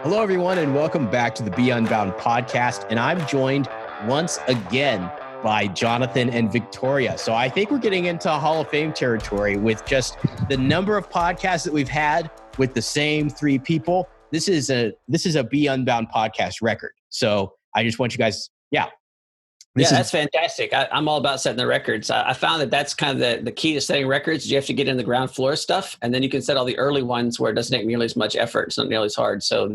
Hello, everyone, and welcome back to the Be Unbound podcast. And I'm joined once again by Jonathan and Victoria. So I think we're getting into Hall of Fame territory with just the number of podcasts that we've had with the same three people. This is a Be Unbound podcast record. So I just want you guys, that's fantastic. I'm all about setting the records. I found that that's kind of the key to setting records. You have to get in the ground floor stuff, and then you can set all the early ones where it doesn't take nearly as much effort. It's not nearly as hard. So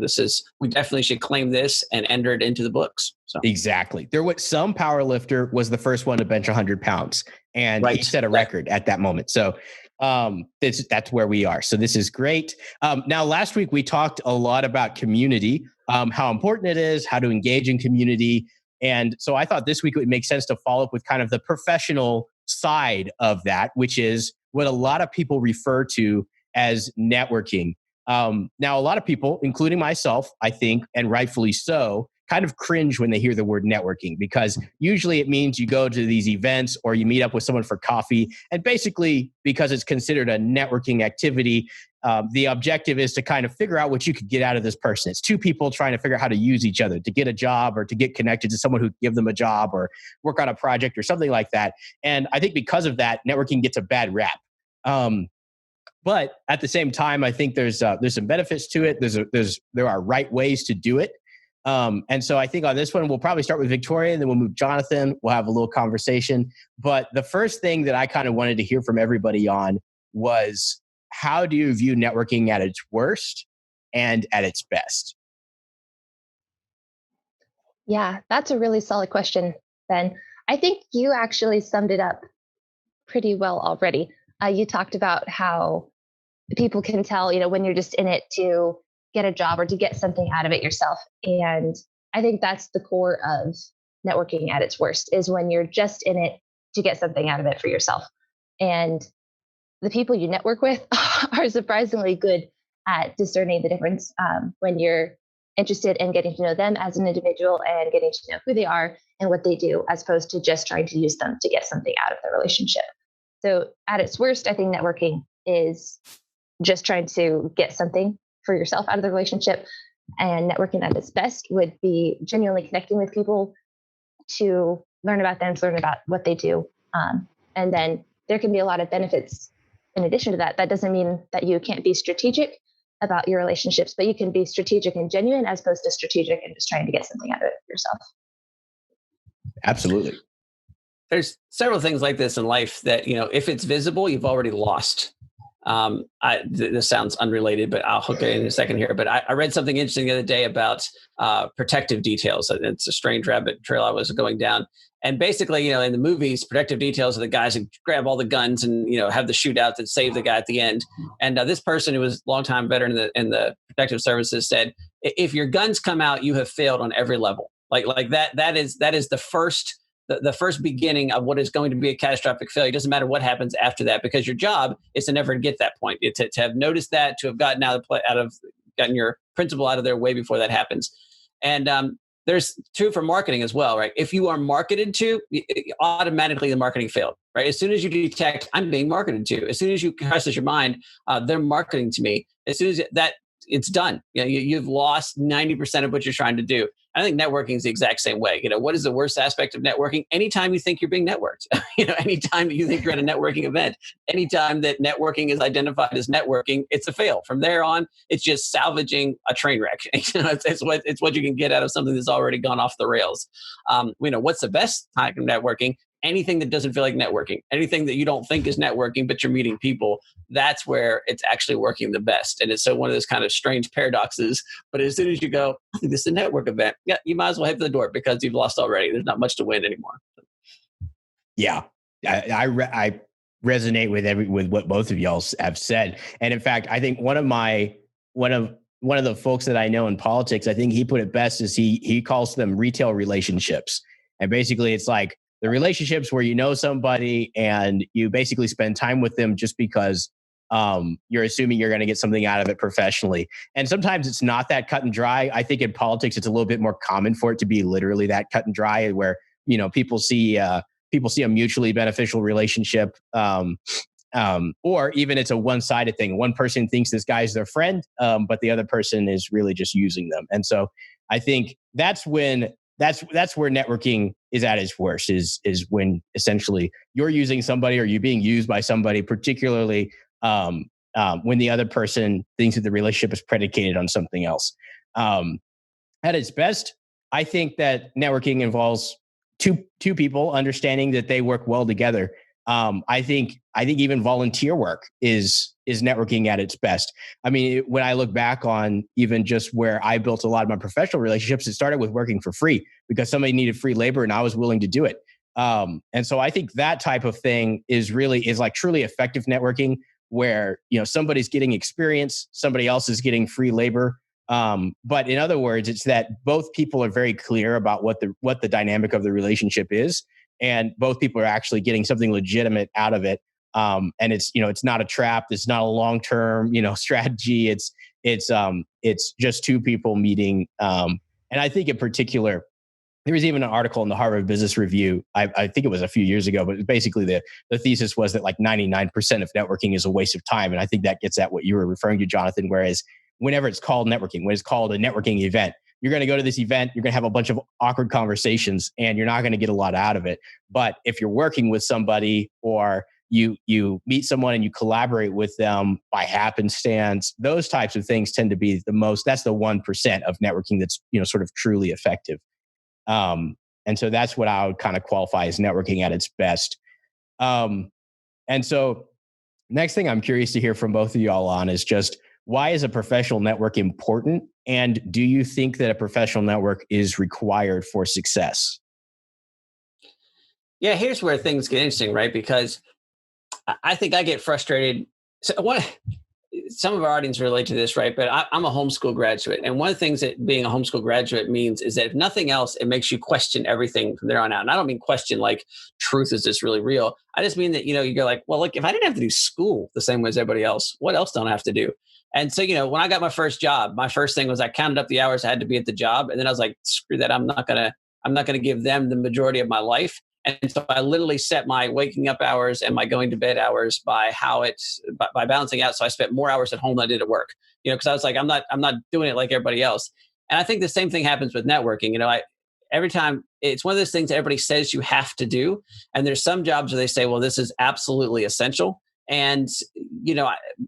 we definitely should claim this and enter it into the books. So. Exactly. Some power lifter was the first one to bench 100 pounds, and he set a record at that moment. So that's where we are. So this is great. Now, last week we talked a lot about community, how important it is, how to engage in community. And so I thought this week it would make sense to follow up with kind of the professional side of that, which is what a lot of people refer to as networking. Now, a lot of people, including myself, I think, and rightfully so, kind of cringe when they hear the word networking, because usually it means you go to these events or you meet up with someone for coffee. And basically, because it's considered a networking activity, the objective is to kind of figure out what you could get out of this person. It's two people trying to figure out how to use each other to get a job or to get connected to someone who can give them a job or work on a project or something like that. And I think because of that, networking gets a bad rap. But at the same time, I think there's some benefits to it. There are right ways to do it. And so I think on this one, we'll probably start with Victoria, and then we'll move Jonathan. We'll have a little conversation. But the first thing that I kind of wanted to hear from everybody on was, how do you view networking at its worst and at its best? Yeah, that's a really solid question, Ben. I think you actually summed it up pretty well already. You talked about how people can tell, when you're just in it to get a job or to get something out of it yourself. And I think that's the core of networking at its worst, is when you're just in it to get something out of it for yourself. And the people you network with are surprisingly good at discerning the difference when you're interested in getting to know them as an individual and getting to know who they are and what they do, as opposed to just trying to use them to get something out of the relationship. So at its worst, I think networking is just trying to get something for yourself out of the relationship. And networking at its best would be genuinely connecting with people to learn about them, to learn about what they do. And then there can be a lot of benefits in addition to that. That doesn't mean that you can't be strategic about your relationships, but you can be strategic and genuine as opposed to strategic and just trying to get something out of it yourself. Absolutely. There's several things like this in life that, if it's visible, you've already lost. This sounds unrelated, but I'll hook it in a second here. But I read something interesting the other day about protective details. It's a strange rabbit trail I was going down. And basically, in the movies, protective details are the guys who grab all the guns and, have the shootout that save the guy at the end. And this person who was a longtime veteran in the protective services said, if your guns come out, you have failed on every level. Like that is the first beginning of what is going to be a catastrophic failure. It doesn't matter what happens after that, because your job is to never get that point. It's to have noticed that, to have gotten gotten your principal out of there way before that happens. And there's true for marketing as well, right? If you are marketed to, automatically the marketing failed, right? As soon as you detect, I'm being marketed to, as soon as you process your mind, they're marketing to me. As soon as that, it's done. You've lost 90% of what you're trying to do. I think networking is the exact same way. What is the worst aspect of networking? Anytime you think you're being networked, anytime that you think you're at a networking event, anytime that networking is identified as networking, it's a fail. From there on, it's just salvaging a train wreck. It's what you can get out of something that's already gone off the rails. What's the best type of networking? Anything that doesn't feel like networking, anything that you don't think is networking, but you're meeting people, that's where it's actually working the best. And it's so one of those kind of strange paradoxes. But as soon as you go, I think this is a network event, you might as well head to the door, because you've lost already. There's not much to win anymore. Yeah, I resonate with what both of y'all have said. And in fact, I think one of the folks that I know in politics, I think he put it best, is he calls them retail relationships. And basically it's like the relationships where you know somebody and you basically spend time with them just because you're assuming you're going to get something out of it professionally. And sometimes it's not that cut and dry. I think in politics, it's a little bit more common for it to be literally that cut and dry, where, people see a mutually beneficial relationship Or even it's a one-sided thing. One person thinks this guy's their friend, but the other person is really just using them. And so I think that's where networking is at its worst, is when essentially you're using somebody or you're being used by somebody, particularly when the other person thinks that the relationship is predicated on something else. At its best, I think that networking involves two people understanding that they work well together. I think even volunteer work is networking at its best. I mean, when I look back on even just where I built a lot of my professional relationships, it started with working for free because somebody needed free labor and I was willing to do it. And so I think that type of thing is like truly effective networking, where somebody's getting experience, somebody else is getting free labor. But in other words, it's that both people are very clear about what the dynamic of the relationship is, and both people are actually getting something legitimate out of it. And it's not a trap. It's not a long-term, strategy. It's just two people meeting. And I think in particular, there was even an article in the Harvard Business Review. I think it was a few years ago, but basically the thesis was that like 99% of networking is a waste of time. And I think that gets at what you were referring to, Jonathan, whereas whenever it's called networking, when it's called a networking event, you're going to go to this event, you're going to have a bunch of awkward conversations and you're not going to get a lot out of it. But if you're working with somebody or you meet someone and you collaborate with them by happenstance, those types of things tend to be that's the 1% of networking that's, sort of truly effective. And so that's what I would kind of qualify as networking at its best. And so next thing I'm curious to hear from both of y'all on is just, why is a professional network important? And do you think that a professional network is required for success? Yeah, here's where things get interesting, right? Because I think I get frustrated. So some of our audience relate to this, right? But I'm a homeschool graduate. And one of the things that being a homeschool graduate means is that if nothing else, it makes you question everything from there on out. And I don't mean question like truth, is this really real? I just mean that, you go like, well, look, if I didn't have to do school the same way as everybody else, what else don't I have to do? And so, when I got my first job, my first thing was I counted up the hours I had to be at the job. And then I was like, screw that. I'm not going to give them the majority of my life. And so I literally set my waking up hours and my going to bed hours by balancing out. So I spent more hours at home than I did at work, because I was like, I'm not doing it like everybody else. And I think the same thing happens with networking. Every time it's one of those things that everybody says you have to do. And there's some jobs where they say, well, this is absolutely essential. And,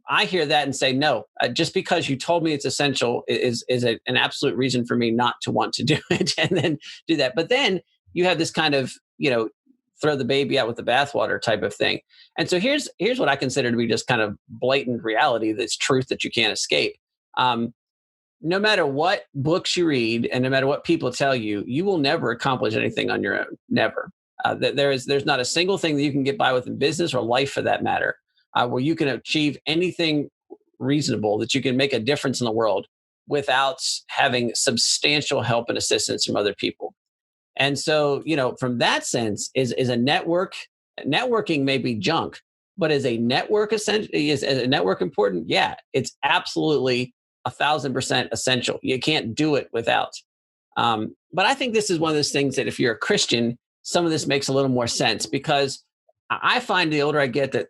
I hear that and say, no, just because you told me it's essential is an absolute reason for me not to want to do it and then do that. But then you have this kind of, throw the baby out with the bathwater type of thing. And so here's what I consider to be just kind of blatant reality that's truth that you can't escape. No matter what books you read and no matter what people tell you, you will never accomplish anything on your own. Never. There's not a single thing that you can get by with in business or life for that matter, where you can achieve anything reasonable, that you can make a difference in the world without having substantial help and assistance from other people. And so, from that sense, is a networking may be junk, but is a network important? Yeah, it's absolutely 1,000% essential. You can't do it without. But I think this is one of those things that if you're a Christian, some of this makes a little more sense, because I find the older I get that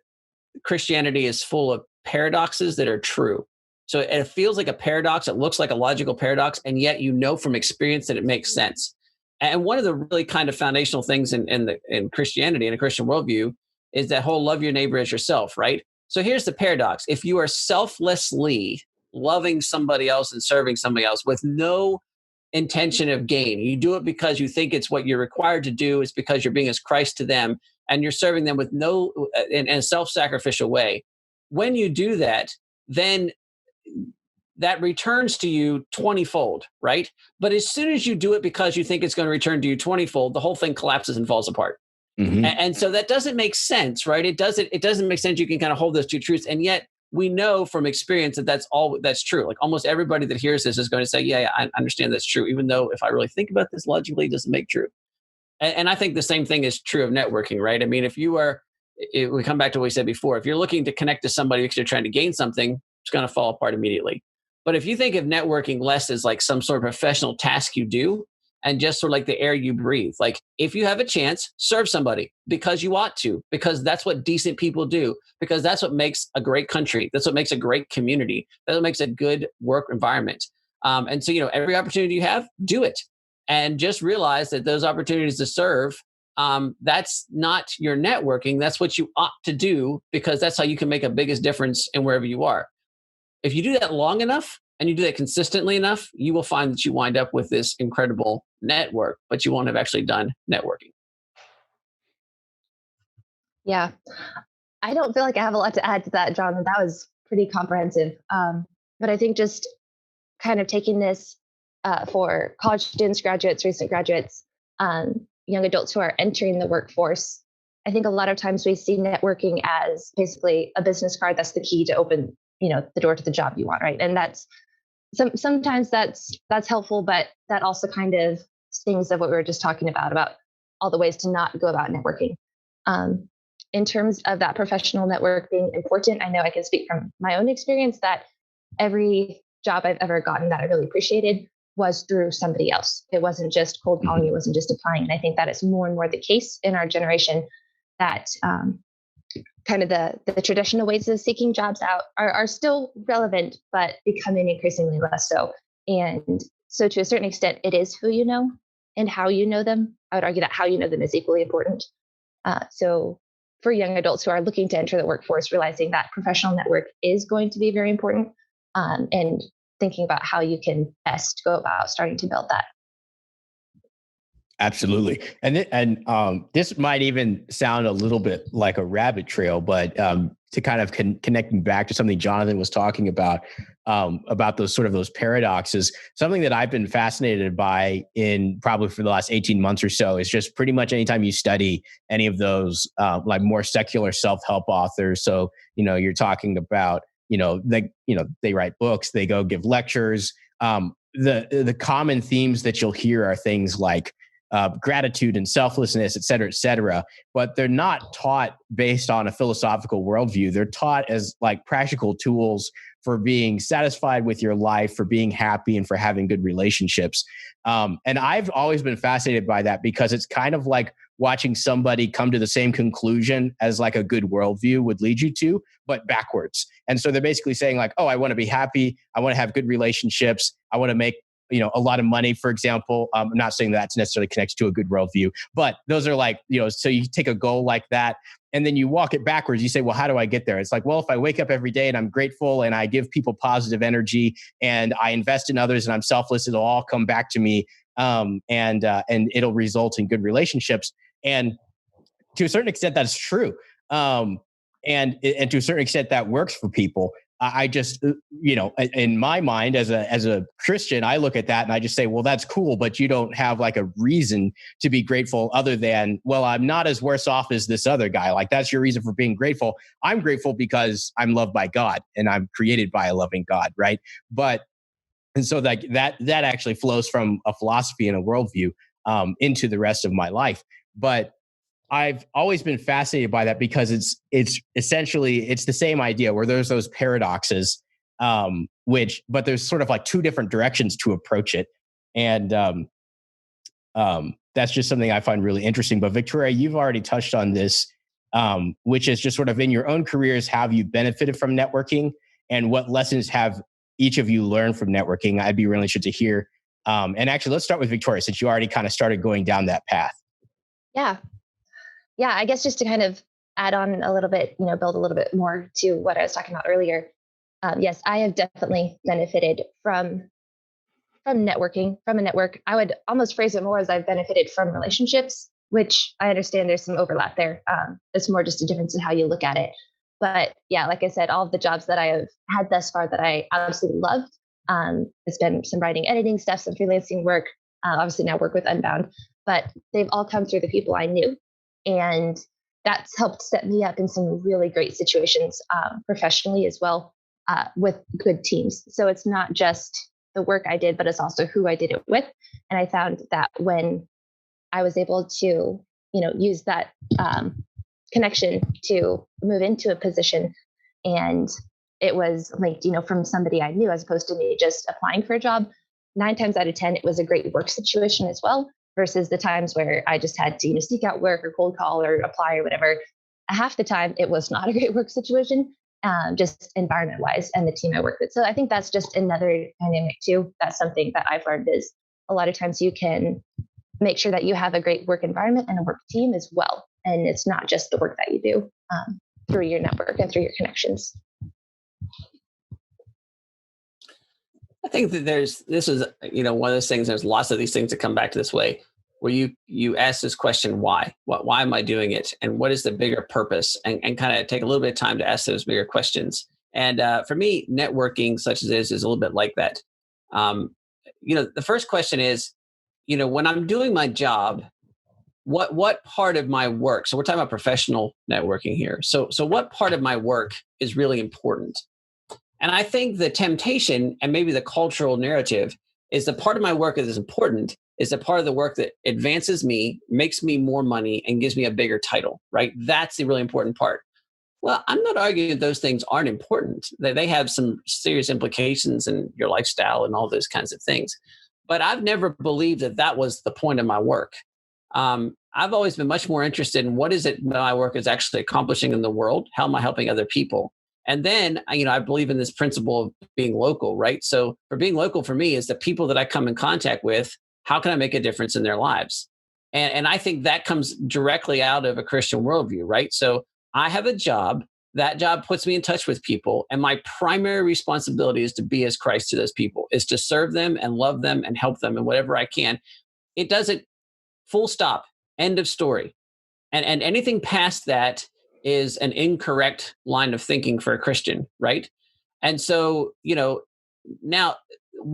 Christianity is full of paradoxes that are true. So it feels like a paradox. It looks like a logical paradox. And yet, from experience that it makes sense. And one of the really kind of foundational things in Christianity, in a Christian worldview, is that whole love your neighbor as yourself, right? So here's the paradox. If you are selflessly loving somebody else and serving somebody else with no intention of gain, you do it because you think it's what you're required to do, it's because you're being as Christ to them, and you're serving them with in a self-sacrificial way. When you do that, then that returns to you 20-fold, right? But as soon as you do it because you think it's going to return to you 20-fold, the whole thing collapses and falls apart. Mm-hmm. And so that doesn't make sense, right? It doesn't make sense. You can kind of hold those two truths. And yet we know from experience that that's true. Like almost everybody that hears this is going to say, yeah, I understand that's true. Even though if I really think about this logically, it doesn't make true. And I think the same thing is true of networking, right? I mean, we come back to what we said before, if you're looking to connect to somebody because you're trying to gain something, it's going to fall apart immediately. But if you think of networking less as like some sort of professional task you do, and just sort of like the air you breathe. Like if you have a chance, serve somebody because you ought to, because that's what decent people do, because that's what makes a great country. That's what makes a great community. That's what makes a good work environment. And so, every opportunity you have, do it. And just realize that those opportunities to serve, that's not your networking. That's what you ought to do, because that's how you can make a biggest difference in wherever you are. If you do that long enough and you do that consistently enough, you will find that you wind up with this incredible network, but you won't have actually done networking. Yeah. I don't feel like I have a lot to add to that, John. That was pretty comprehensive. But I think just kind of taking this for college students, graduates, recent graduates, young adults who are entering the workforce, I think a lot of times we see networking as basically a business card that's the key to open, the door to the job you want, right? And that's sometimes that's helpful, but that also kind of stings of what we were just talking about all the ways to not go about networking. In terms of that professional network being important, I know I can speak from my own experience that every job I've ever gotten that I really appreciated was through somebody else. It wasn't just cold calling, it wasn't just applying. And I think that is more and more the case in our generation, that kind of the traditional ways of seeking jobs out are still relevant, but becoming increasingly less so. And so to a certain extent, it is who you know and how you know them. I would argue that how you know them is equally important. So for young adults who are looking to enter the workforce, realizing that professional network is going to be very important, and thinking about how you can best go about starting to build that. Absolutely. And this might even sound a little bit like a rabbit trail, but to kind of connecting back to something Jonathan was talking about those paradoxes, something that I've been fascinated by in probably for the last 18 months or so is just pretty much anytime you study any of those like more secular self-help authors. So, you're talking about, they write books, they go give lectures. The common themes that you'll hear are things like gratitude and selflessness, et cetera, but they're not taught based on a philosophical worldview. They're taught as like practical tools for being satisfied with your life, for being happy, and for having good relationships. And I've always been fascinated by that because it's kind of like watching somebody come to the same conclusion as like a good worldview would lead you to, but backwards. And so they're basically saying like, oh, I want to be happy. I want to have good relationships. I want to make a lot of money, for example. I'm not saying that's necessarily connected to a good worldview, but those are like, so you take a goal like that and then you walk it backwards. You say, well, how do I get there? It's like, well, if I wake up every day and I'm grateful and I give people positive energy and I invest in others and I'm selfless, it'll all come back to me. And it'll result in good relationships. And to a certain extent, that's true. And to a certain extent, that works for people. I just, in my mind as a Christian, I look at that and I just say, well, that's cool, but you don't have like a reason to be grateful other than, well, I'm not as worse off as this other guy. Like that's your reason for being grateful. I'm grateful because I'm loved by God and I'm created by a loving God, right? And so like that actually flows from a philosophy and a worldview into the rest of my life. But I've always been fascinated by that because it's essentially it's the same idea where there's those paradoxes, but there's sort of like two different directions to approach it, and that's just something I find really interesting. But Victoria, you've already touched on this, which is just sort of in your own careers, how have you benefited from networking, and what lessons have each of you learned from networking? I'd be really interested to hear. And actually, let's start with Victoria, since you already kind of started going down that path. Yeah, I guess just to kind of add on a little bit, build a little bit more to what I was talking about earlier. Yes, I have definitely benefited from networking, from a network. I would almost phrase it more as I've benefited from relationships, which I understand there's some overlap there. It's more just a difference in how you look at it. But yeah, like I said, all of the jobs that I have had thus far that I absolutely loved, it's been some writing, editing stuff, some freelancing work, obviously now work with Unbound, but they've all come through the people I knew. And that's helped set me up in some really great situations professionally as well, with good teams. So it's not just the work I did, but it's also who I did it with. And I found that when I was able to, use that connection to move into a position, and it was linked, from somebody I knew as opposed to me just applying for a job, 9 times out of 10, it was a great work situation as well, versus the times where I just had to seek out work or cold call or apply or whatever. Half the time, it was not a great work situation, just environment wise and the team I work with. So I think that's just another dynamic too. That's something that I've learned is a lot of times you can make sure that you have a great work environment and a work team as well. And it's not just the work that you do through your network and through your connections. I think that this is, one of those things, there's lots of these things that come back to this way, where you ask this question, why? Why am I doing it? And what is the bigger purpose? And kind of take a little bit of time to ask those bigger questions. And for me, networking such as this is a little bit like that. The first question is, when I'm doing my job, what part of my work, so we're talking about professional networking here. So what part of my work is really important? And I think the temptation and maybe the cultural narrative is the part of my work that is important is the part of the work that advances me, makes me more money, and gives me a bigger title, right? That's the really important part. Well, I'm not arguing that those things aren't important. They have some serious implications in your lifestyle and all those kinds of things. But I've never believed that was the point of my work. I've always been much more interested in what is it that my work is actually accomplishing in the world? How am I helping other people? And then, I believe in this principle of being local, right? So for being local for me is the people that I come in contact with, how can I make a difference in their lives? And I think that comes directly out of a Christian worldview, right? So I have a job. That job puts me in touch with people. And my primary responsibility is to be as Christ to those people, is to serve them and love them and help them in whatever I can. It doesn't, full stop, end of story. And anything past that is an incorrect line of thinking for a Christian, right? And so, now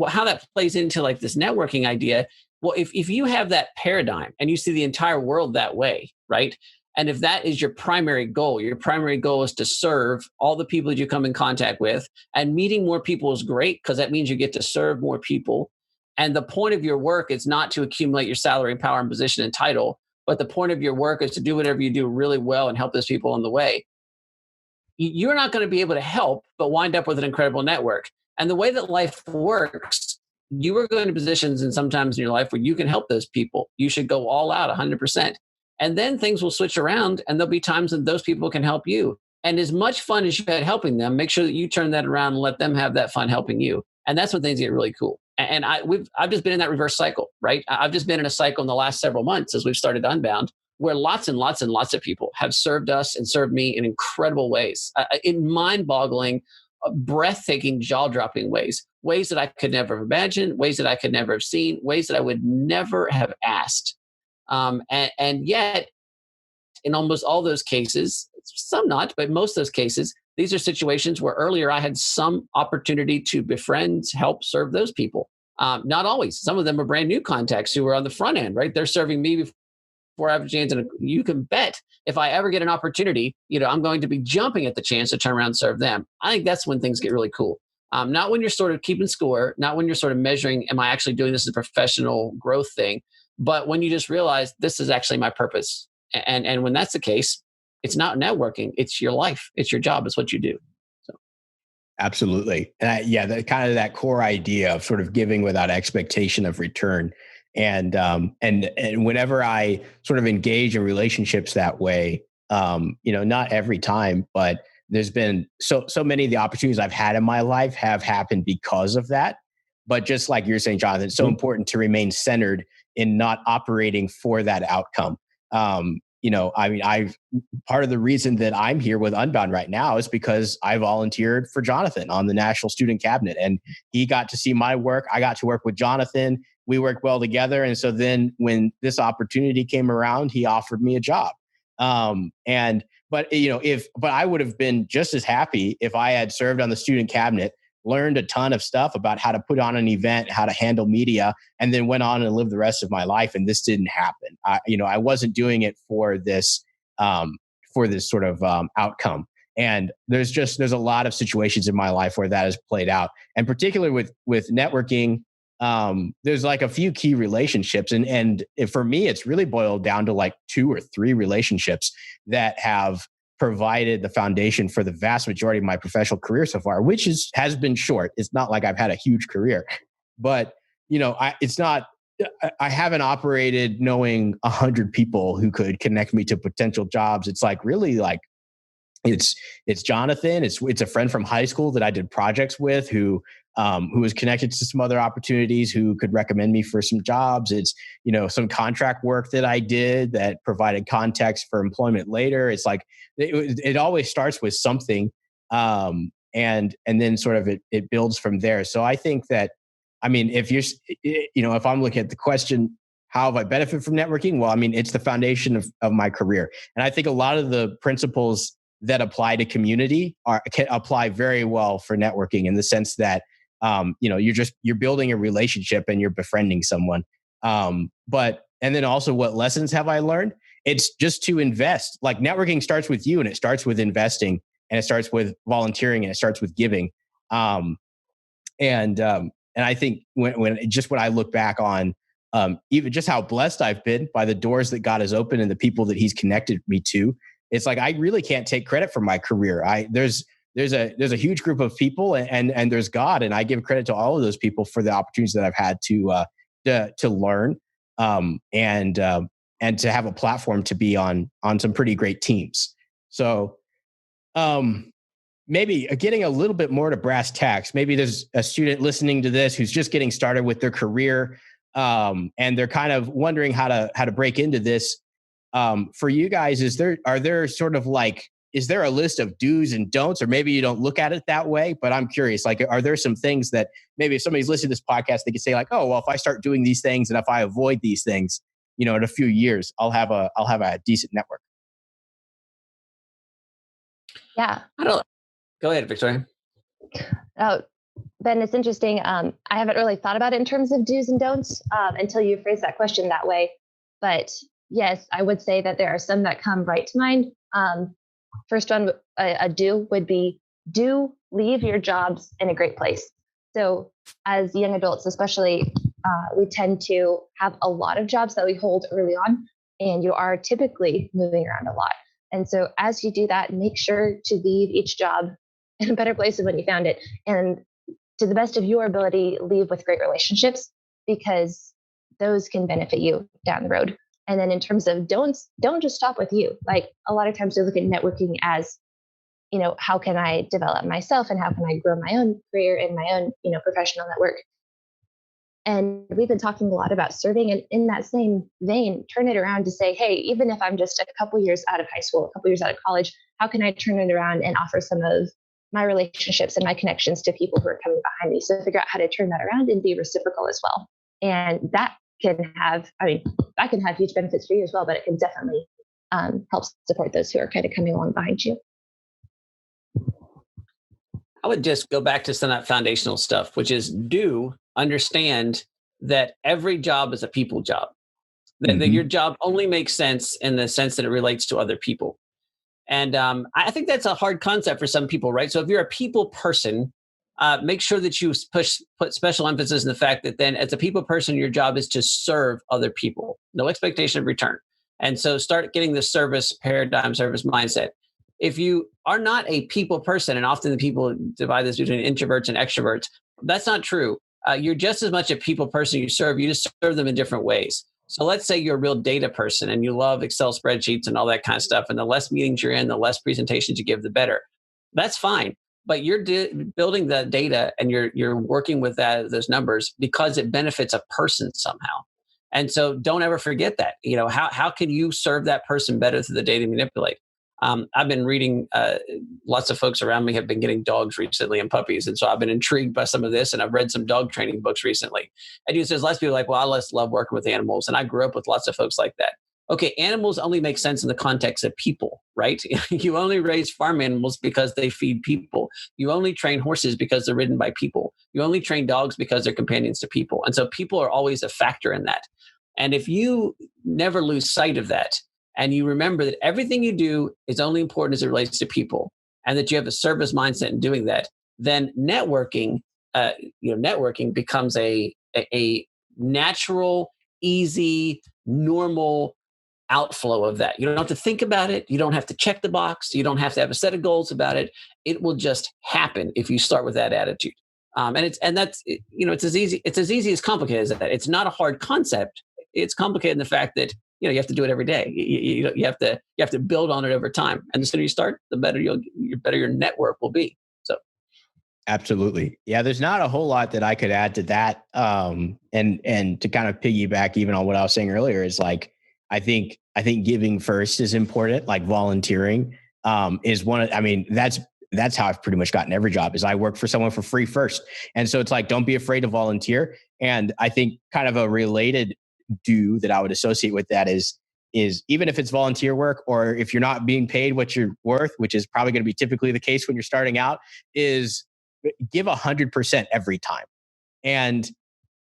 how that plays into like this networking idea, well, if you have that paradigm and you see the entire world that way, right? And if that is your primary goal is to serve all the people that you come in contact with, and meeting more people is great because that means you get to serve more people. And the point of your work is not to accumulate your salary, power, and position and title, but the point of your work is to do whatever you do really well and help those people on the way. You're not going to be able to help, but wind up with an incredible network. And the way that life works, you are going to positions and sometimes in your life where you can help those people. You should go all out 100%. And then things will switch around and there'll be times that those people can help you. And as much fun as you had helping them, make sure that you turn that around and let them have that fun helping you. And that's when things get really cool. And I've just been in that reverse cycle, right? I've just been in a cycle in the last several months as we've started Unbound, where lots and lots and lots of people have served us and served me in incredible ways, in mind-boggling, breathtaking, jaw-dropping ways that I could never have imagined, ways that I could never have seen, ways that I would never have asked. And yet, in almost all those cases, some not, but most of those cases, these are situations where earlier I had some opportunity to befriend, help, serve those people. Not always. Some of them are brand new contacts who are on the front end, right? They're serving me before I have a chance. And you can bet if I ever get an opportunity, I'm going to be jumping at the chance to turn around and serve them. I think that's when things get really cool. Not when you're sort of keeping score, not when you're sort of measuring, am I actually doing this as a professional growth thing? But when you just realize this is actually my purpose. And when that's the case, it's not networking. It's your life. It's your job. It's what you do. So, absolutely. And the kind of that core idea of sort of giving without expectation of return. And whenever I sort of engage in relationships that way, not every time, but there's been so many of the opportunities I've had in my life have happened because of that. But just like you're saying, Jonathan, it's so important to remain centered in not operating for that outcome. Part of the reason that I'm here with Unbound right now is because I volunteered for Jonathan on the National Student Cabinet, and he got to see my work. I got to work with Jonathan. We worked well together. And so then when this opportunity came around, he offered me a job. But I would have been just as happy if I had served on the student cabinet, learned a ton of stuff about how to put on an event, how to handle media, and then went on and lived the rest of my life. And this didn't happen. I wasn't doing it for this sort of outcome. And there's a lot of situations in my life where that has played out. And particularly with networking, there's like a few key relationships. And for me, it's really boiled down to like 2 or 3 relationships that have provided the foundation for the vast majority of my professional career so far, which has been short. It's not like I've had a huge career, but it's not, I haven't operated knowing 100 people who could connect me to potential jobs. It's like really like, it's Jonathan. It's a friend from high school that I did projects with who was connected to some other opportunities, who could recommend me for some jobs. It's, some contract work that I did that provided context for employment later. It's like, it always starts with something. And then sort of it builds from there. So I think that, if I'm looking at the question, how have I benefited from networking? Well, it's the foundation of my career. And I think a lot of the principles that apply to community can apply very well for networking, in the sense that, you're building a relationship and you're befriending someone. And then also, what lessons have I learned? It's just to invest. Like, networking starts with you, and it starts with investing, and it starts with volunteering, and it starts with giving. And I think when I look back on, even just how blessed I've been by the doors that God has opened and the people that He's connected me to, it's like, I really can't take credit for my career. There's a huge group of people, and there's God, and I give credit to all of those people for the opportunities that I've had to learn, and to have a platform to be on some pretty great teams. So, maybe getting a little bit more to brass tacks. Maybe there's a student listening to this who's just getting started with their career, and they're kind of wondering how to break into this. For you guys, is there a list of do's and don'ts, or maybe you don't look at it that way, but I'm curious, like, are there some things that maybe if somebody's listening to this podcast, they could say like, oh, well, if I start doing these things and if I avoid these things, in a few years, I'll have a decent network. Yeah. Go ahead, Victoria. Oh, Ben, it's interesting. I haven't really thought about it in terms of do's and don'ts until you phrase that question that way. But yes, I would say that there are some that come right to mind. First one, a do would be, do leave your jobs in a great place. So as young adults, especially, we tend to have a lot of jobs that we hold early on, and you are typically moving around a lot. And so as you do that, make sure to leave each job in a better place than when you found it. And to the best of your ability, leave with great relationships, because those can benefit you down the road. And then in terms of don'ts, don't just stop with you. Like, a lot of times we look at networking as, how can I develop myself and how can I grow my own career and my own, professional network. And we've been talking a lot about serving, and in that same vein, turn it around to say, hey, even if I'm just a couple years out of high school, a couple years out of college, how can I turn it around and offer some of my relationships and my connections to people who are coming behind me? So figure out how to turn that around and be reciprocal as well. And that can have huge benefits for you as well, but it can definitely help support those who are kind of coming along behind you. I would just go back to some of that foundational stuff, which is, do understand that every job is a people job. That your job only makes sense in the sense that it relates to other people. And I think that's a hard concept for some people, right? So if you're a people person, make sure that you put special emphasis in the fact that then as a people person, your job is to serve other people, no expectation of return. And so start getting the service paradigm, service mindset. If you are not a people person, and often the people divide this between introverts and extroverts, that's not true. You're just as much a people person. You just serve them in different ways. So let's say you're a real data person and you love Excel spreadsheets and all that kind of stuff. And the less meetings you're in, the less presentations you give, the better. That's fine. But you're building the data and you're working with those numbers because it benefits a person somehow. And so don't ever forget that. How can you serve that person better through the data you manipulate? I've been reading, lots of folks around me have been getting dogs recently and puppies. And so I've been intrigued by some of this, and I've read some dog training books recently. And there's lots of people like, well, I just love working with animals. And I grew up with lots of folks like that. Okay, animals only make sense in the context of people, right? You only raise farm animals because they feed people. You only train horses because they're ridden by people. You only train dogs because they're companions to people. And so people are always a factor in that. And if you never lose sight of that, and you remember that everything you do is only important as it relates to people, and that you have a service mindset in doing that, then networking becomes a natural, easy, normal outflow of that. You don't have to think about it. You don't have to check the box. You don't have to have a set of goals about it. It will just happen if you start with that attitude. It's as easy as complicated as that. It's not a hard concept. It's complicated in the fact that you have to do it every day. You have to build on it over time. And the sooner you start, the better your network will be. So. Absolutely. Yeah. There's not a whole lot that I could add to that. And to kind of piggyback even on what I was saying earlier is like, I think giving first is important. Like volunteering is that's how I've pretty much gotten every job is I work for someone for free first. And so it's like, don't be afraid to volunteer. And I think kind of a related do that I would associate with that is even if it's volunteer work or if you're not being paid what you're worth, which is probably going to be typically the case when you're starting out, is give 100% every time. And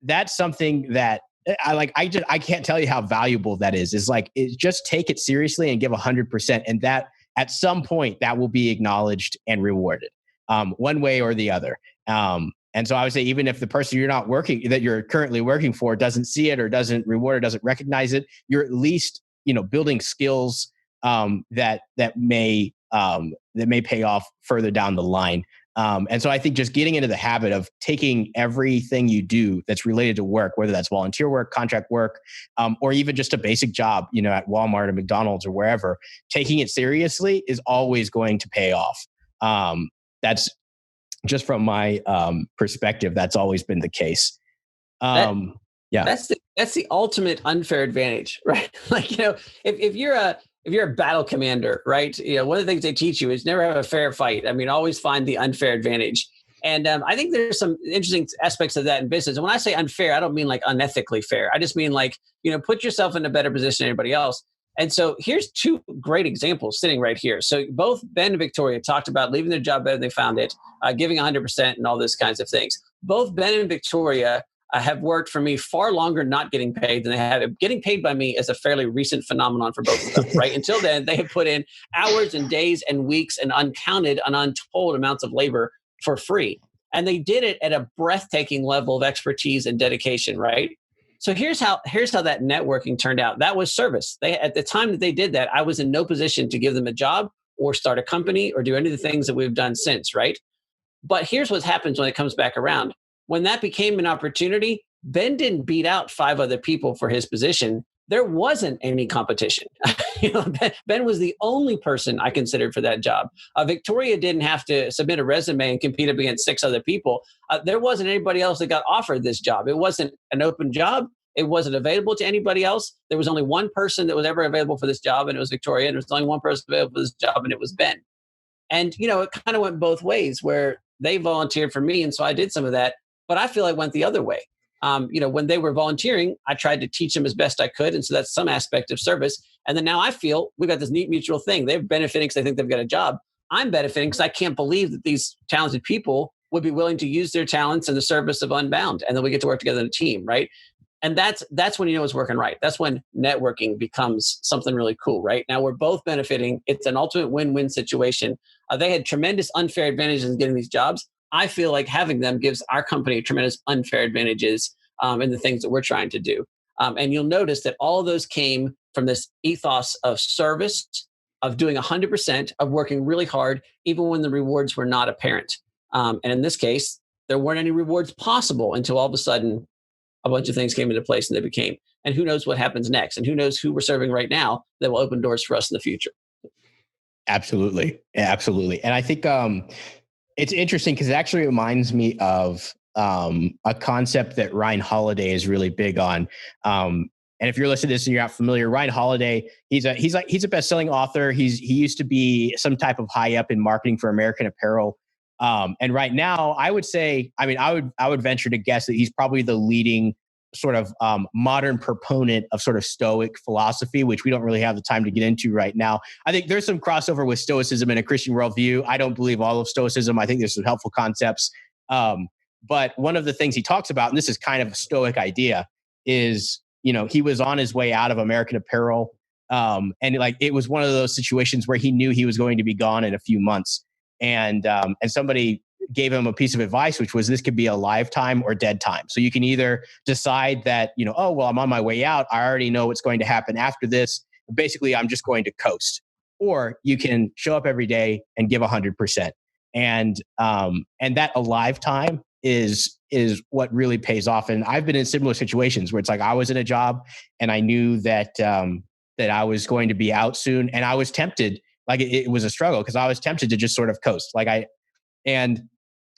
that's something that I can't tell you how valuable that is. It's like, just take it seriously and give 100%. And that at some point that will be acknowledged and rewarded one way or the other. And so I would say, even if the person that you're currently working for doesn't see it or doesn't reward or doesn't recognize it, you're at least, building skills that may pay off further down the line. And so I think just getting into the habit of taking everything you do that's related to work, whether that's volunteer work, contract work, or even just a basic job, at Walmart or McDonald's or wherever, taking it seriously is always going to pay off. That's just from my perspective. That's always been the case. Yeah, that's the ultimate unfair advantage, right? Like, if you're a battle commander, right? One of the things they teach you is never have a fair fight. I mean, always find the unfair advantage. And I think there's some interesting aspects of that in business. And when I say unfair, I don't mean like unethically fair. I just mean like, put yourself in a better position than anybody else. And so here's two great examples sitting right here. So both Ben and Victoria talked about leaving their job better than they found it, giving 100% and all those kinds of things. Both Ben and Victoria have worked for me far longer not getting paid than they have. Getting paid by me is a fairly recent phenomenon for both of them, right? Until then, they have put in hours and days and weeks and uncounted and untold amounts of labor for free. And they did it at a breathtaking level of expertise and dedication, right? So here's how that networking turned out. That was service. At the time that they did that, I was in no position to give them a job or start a company or do any of the things that we've done since, right? But here's what happens when it comes back around. When that became an opportunity, Ben didn't beat out 5 other people for his position. There wasn't any competition. Ben was the only person I considered for that job. Victoria didn't have to submit a resume and compete up against 6 other people. There wasn't anybody else that got offered this job. It wasn't an open job. It wasn't available to anybody else. There was only one person that was ever available for this job, and it was Victoria. And there was only one person available for this job, and it was Ben. And, it kind of went both ways where they volunteered for me. And so I did some of that. But I feel like it went the other way. When they were volunteering, I tried to teach them as best I could. And so that's some aspect of service. And then now I feel we've got this neat mutual thing. They're benefiting because they think they've got a job. I'm benefiting because I can't believe that these talented people would be willing to use their talents in the service of Unbound. And then we get to work together in a team, right? And that's when it's working right. That's when networking becomes something really cool, right? Now we're both benefiting. It's an ultimate win-win situation. They had tremendous unfair advantages in getting these jobs. I feel like having them gives our company tremendous unfair advantages in the things that we're trying to do. And you'll notice that all of those came from this ethos of service, of doing 100%, of working really hard, even when the rewards were not apparent. And in this case, there weren't any rewards possible until all of a sudden a bunch of things came into place and they became. And who knows what happens next? And who knows who we're serving right now that will open doors for us in the future. Absolutely. Absolutely. And I think it's interesting because it actually reminds me of a concept that Ryan Holiday is really big on. And if you're listening to this and you're not familiar, Ryan Holiday, he's a best-selling author. He used to be some type of high up in marketing for American Apparel. And right now, I would venture to guess that he's probably the leading sort of modern proponent of sort of Stoic philosophy, which we don't really have the time to get into right now. I think there's some crossover with Stoicism and a Christian worldview. I don't believe all of Stoicism. I think there's some helpful concepts. But one of the things he talks about, and this is kind of a Stoic idea, is, he was on his way out of American Apparel. And it was one of those situations where he knew he was going to be gone in a few months. And somebody gave him a piece of advice, which was this could be a live time or dead time. So you can either decide that, oh, well, I'm on my way out. I already know what's going to happen after this. Basically, I'm just going to coast. Or you can show up every day and give 100%. And that alive time is what really pays off. And I've been in similar situations where it's like I was in a job and I knew that that I was going to be out soon, and I was tempted. Like it was a struggle because I was tempted to just sort of coast. That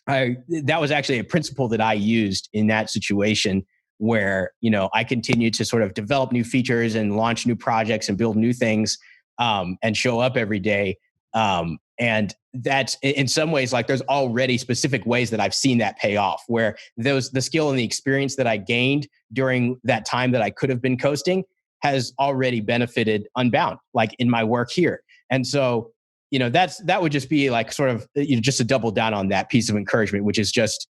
was actually a principle that I used in that situation where, I continued to sort of develop new features and launch new projects and build new things, and show up every day. And that's in some ways, like there's already specific ways that I've seen that pay off, where the skill and the experience that I gained during that time that I could have been coasting has already benefited Unbound, like in my work here. And so, that would just be like sort of, just to double down on that piece of encouragement, which is just,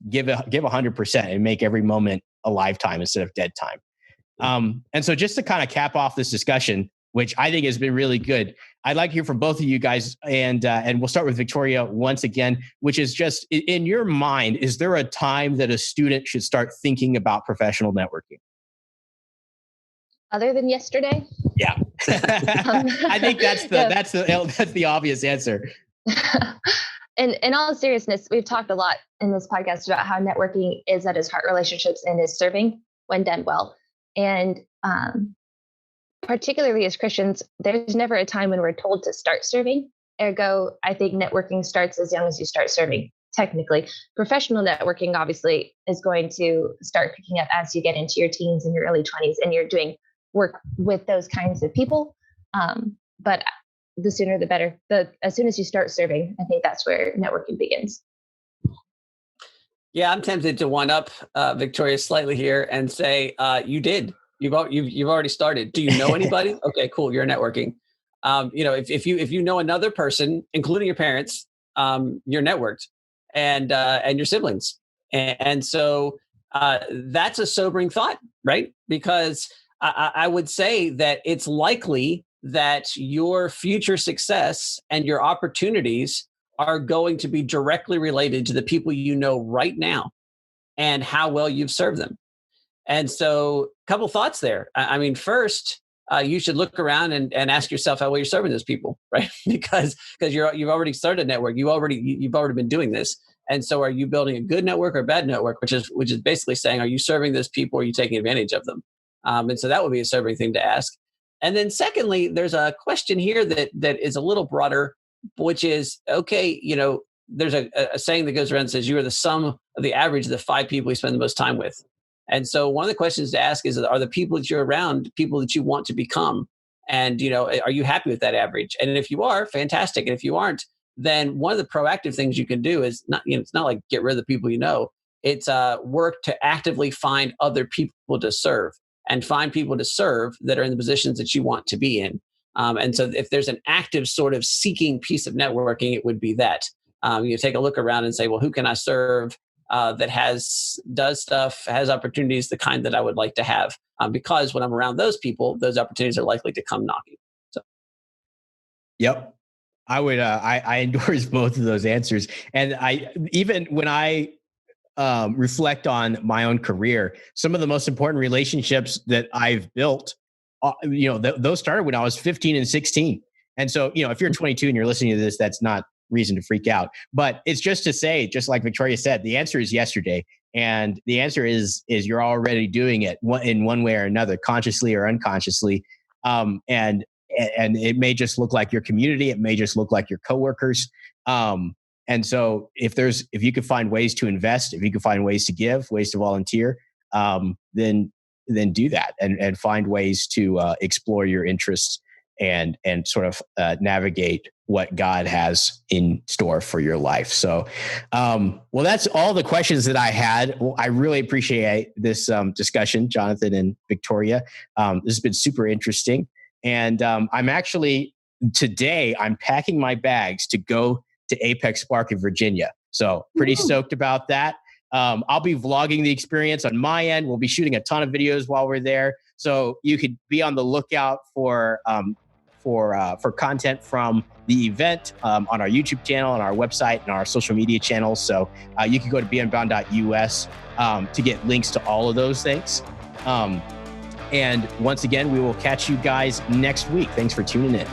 give 100% and make every moment a lifetime instead of dead time. And so just to kind of cap off this discussion, which I think has been really good, I'd like to hear from both of you guys, and we'll start with Victoria once again, which is just, in your mind, is there a time that a student should start thinking about professional networking? Other than yesterday? Yeah. I think that's the obvious answer. In all seriousness, we've talked a lot in this podcast about how networking is at its heart relationships and is serving when done well. And particularly as Christians, there's never a time when we're told to start serving. Ergo, I think networking starts as young as you start serving, technically. Professional networking, obviously, is going to start picking up as you get into your teens and your early 20s and you're doing work with those kinds of people. But the sooner the better. As soon as you start serving, I think that's where networking begins. Yeah, I'm tempted to one up Victoria slightly here and say, you did. You've already started. Do you know anybody? Okay, cool. You're networking. If you know another person, including your parents, you're networked, and your siblings, and so that's a sobering thought, right? Because I would say that it's likely that your future success and your opportunities are going to be directly related to the people you know right now and how well you've served them. And so a couple thoughts there. I mean, first, you should look around and ask yourself how well you're serving those people, right? because you've already started a network. You've already been doing this. And so are you building a good network or a bad network, which is basically saying, are you serving those people or are you taking advantage of them? And so that would be a sobering thing to ask. And then secondly, there's a question here that is a little broader, which is, okay, there's a saying that goes around and says, you are the sum of the average of the 5 people you spend the most time with. And so one of the questions to ask is, are the people that you're around people that you want to become? And, are you happy with that average? And if you are, fantastic. And if you aren't, then one of the proactive things you can do is not, it's not like get rid of the people you know. It's work to actively find other people to serve and find people to serve that are in the positions that you want to be in. And so if there's an active sort of seeking piece of networking, it would be that. You take a look around and say, well, who can I serve that does stuff, has opportunities, the kind that I would like to have? Because when I'm around those people, those opportunities are likely to come knocking. So, yep. I would, I endorse both of those answers. And even when I reflect on my own career, some of the most important relationships that I've built, those started when I was 15 and 16. And so, if you're 22 and you're listening to this, that's not reason to freak out. But it's just to say, just like Victoria said, the answer is yesterday. And the answer is you're already doing it in one way or another, consciously or unconsciously. And it may just look like your community. It may just look like your coworkers. And so if you could find ways to invest, if you could find ways to give, ways to volunteer, then do that and find ways to explore your interests and sort of navigate what God has in store for your life. So, well, that's all the questions that I had. Well, I really appreciate this discussion, Jonathan and Victoria. This has been super interesting. And I'm packing my bags to go to Apex Spark in Virginia. So pretty stoked about that. I'll be vlogging the experience on my end. We'll be shooting a ton of videos while we're there. So you could be on the lookout for content from the event on our YouTube channel, on our website, and our social media channels. So you can go to Unbound.us to get links to all of those things. And once again, we will catch you guys next week. Thanks for tuning in.